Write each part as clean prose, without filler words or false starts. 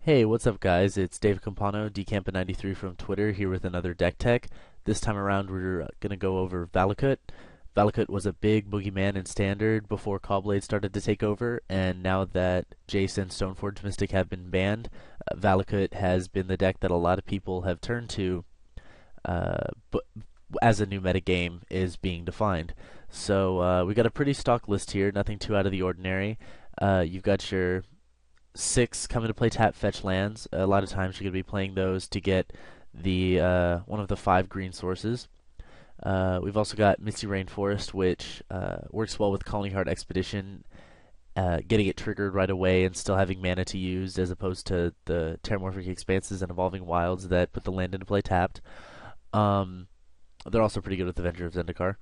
Hey, what's up, guys? It's Dave Campano, Decampa93 from Twitter, here with another deck tech. This time around, we're going to go over Valakut. Valakut was a big boogeyman in Standard before Caw-Blade started to take over, and now that Jace and Stoneforge Mystic have been banned, Valakut has been the deck that a lot of people have turned to but as a new meta game is being defined. So we got a pretty stock list here, nothing too out of the ordinary. You've got your six come into play tap fetch lands. A lot of times you're going to be playing those to get the one of the five green sources. We've also got Misty Rainforest, which works well with Calling Heart Expedition, getting it triggered right away and still having mana to use, as opposed to the Terramorphic Expanses and Evolving Wilds that put the land into play tapped. They're also pretty good with Avenger of Zendikar.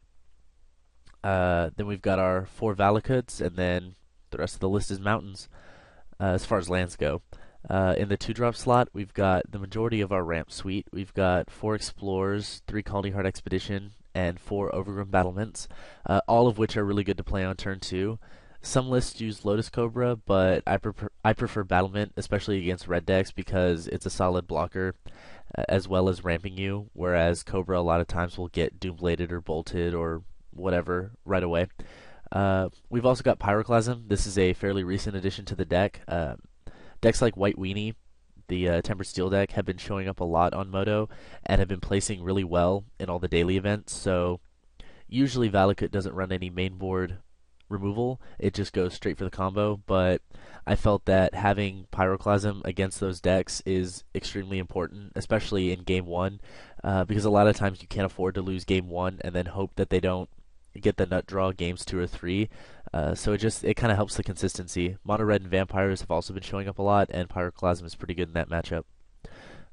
Then we've got our four Valakuts, and then the rest of the list is mountains as far as lands go. In the 2-drop slot, we've got the majority of our ramp suite. We've got 4 Explorers, 3 Calling Heart Expedition, and 4 Overgrown Battlements, all of which are really good to play on turn 2. Some lists use Lotus Cobra, but I prefer Battlement, especially against red decks, because it's a solid blocker as well as ramping you, whereas Cobra a lot of times will get Doombladed or Bolted or whatever right away. We've also got Pyroclasm. This is a fairly recent addition to the deck. Decks like White Weenie, the Tempered Steel deck, have been showing up a lot on Moto and have been placing really well in all the daily events. So usually Valakut doesn't run any main board removal. It just goes straight for the combo. But I felt that having Pyroclasm against those decks is extremely important, especially in Game 1, because a lot of times you can't afford to lose Game 1 and then hope that they don't get the nut draw games 2 or 3. So it kind of helps the consistency. Mono Red and Vampires have also been showing up a lot, and Pyroclasm is pretty good in that matchup.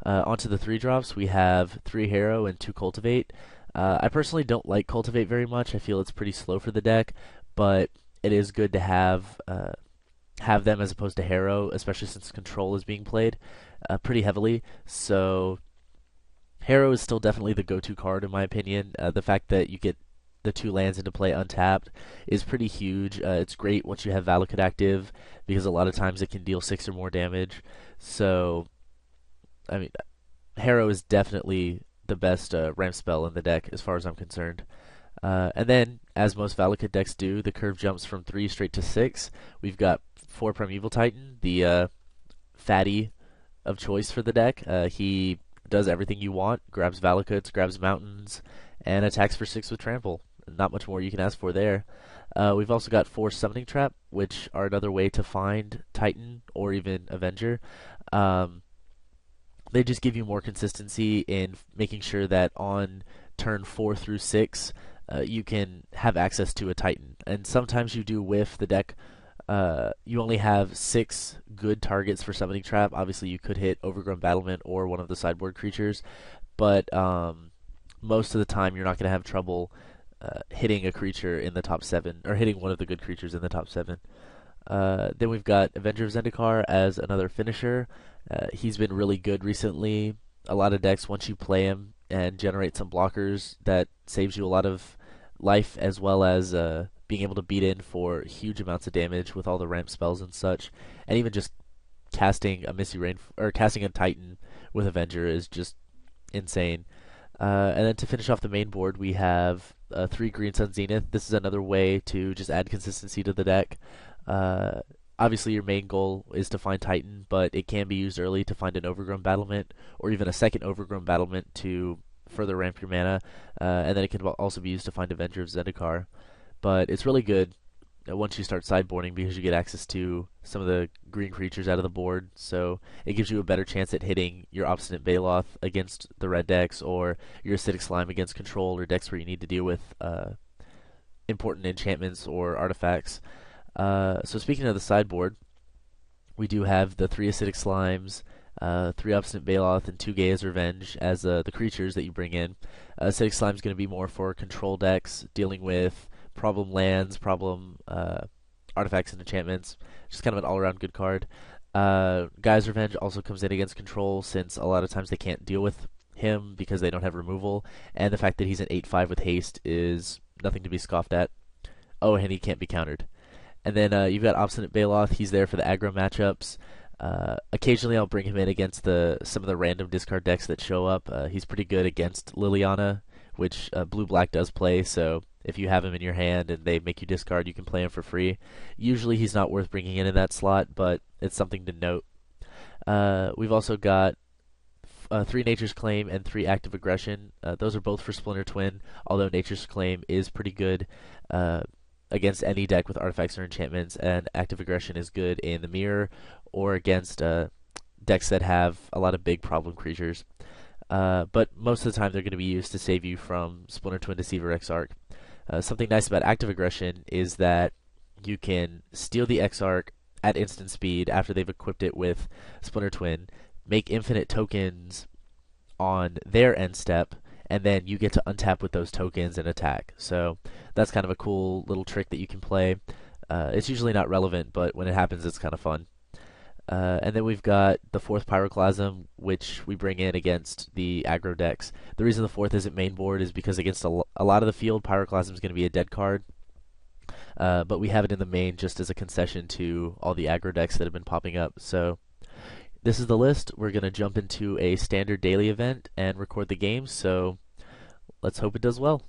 Onto the 3-drops, we have 3 Harrow and 2 Cultivate. I personally don't like Cultivate very much. I feel it's pretty slow for the deck, but it is good to have them as opposed to Harrow, especially since Control is being played pretty heavily. So Harrow is still definitely the go-to card in my opinion. The fact that you get the 2 lands into play untapped is pretty huge. It's great once you have Valakut active, because a lot of times it can deal 6 or more damage. So, I mean, Harrow is definitely the best ramp spell in the deck as far as I'm concerned. And then, as most Valakut decks do, the curve jumps from 3 straight to 6. We've got 4 Primeval Titan, the fatty of choice for the deck. He does everything you want, grabs Valakuts, grabs mountains, and attacks for 6 with Trample. Not much more you can ask for there. We've also got 4 Summoning Trap, which are another way to find Titan or even Avenger. They just give you more consistency in making sure that on turn 4 through 6, you can have access to a Titan. And sometimes you do whiff the deck. You only have 6 good targets for Summoning Trap. Obviously, you could hit Overgrown Battlement or one of the sideboard creatures, but most of the time you're not going to have trouble hitting a creature in the top 7, or hitting one of the good creatures in the top 7. Then we've got Avenger of Zendikar as another finisher. He's been really good recently. A lot of decks, once you play him and generate some blockers, that saves you a lot of life, as well as being able to beat in for huge amounts of damage with all the ramp spells and such. And even just casting a Misty Rain, or casting a Titan with Avenger is just insane. And then to finish off the main board, we have 3 Green Sun Zenith. This is another way to just add consistency to the deck. Obviously, your main goal is to find Titan, but it can be used early to find an Overgrown Battlement, or even a second Overgrown Battlement to further ramp your mana. And then it can also be used to find Avenger of Zendikar. But it's really good once you start sideboarding, because you get access to some of the green creatures out of the board, so it gives you a better chance at hitting your Obstinate Baloth against the red decks, or your Acidic Slime against Control, or decks where you need to deal with important enchantments or artifacts. So speaking of the sideboard, we do have the 3 Acidic Slimes, 3 Obstinate Baloth, and 2 Gaia's Revenge as the creatures that you bring in. Acidic Slime is going to be more for control decks, dealing with problem lands, problem artifacts and enchantments. Just kind of an all-around good card. Gaia's Revenge also comes in against control, since a lot of times they can't deal with him because they don't have removal, and the fact that he's an 8/5 with haste is nothing to be scoffed at. Oh, and he can't be countered. And then you've got Obstinate Baloth. He's there for the aggro matchups. Occasionally, I'll bring him in against some of the random discard decks that show up. He's pretty good against Liliana, which blue-black does play, so if you have him in your hand and they make you discard, you can play him for free. Usually he's not worth bringing in that slot, but it's something to note. We've also got 3 Nature's Claim and 3 Active Aggression. Those are both for Splinter Twin, although Nature's Claim is pretty good against any deck with artifacts or enchantments, and Active Aggression is good in the mirror or against decks that have a lot of big problem creatures. But most of the time they're going to be used to save you from Splinter Twin Deceiver Exarch. Something nice about Active Aggression is that you can steal the Exarch at instant speed after they've equipped it with Splinter Twin, make infinite tokens on their end step, and then you get to untap with those tokens and attack. So that's kind of a cool little trick that you can play. It's usually not relevant, but when it happens, it's kind of fun. And then we've got the 4th Pyroclasm, which we bring in against the aggro decks. The reason the 4th isn't main board is because against a lot of the field, Pyroclasm is going to be a dead card. But we have it in the main just as a concession to all the aggro decks that have been popping up. So this is the list. We're going to jump into a standard daily event and record the game, so let's hope it does well.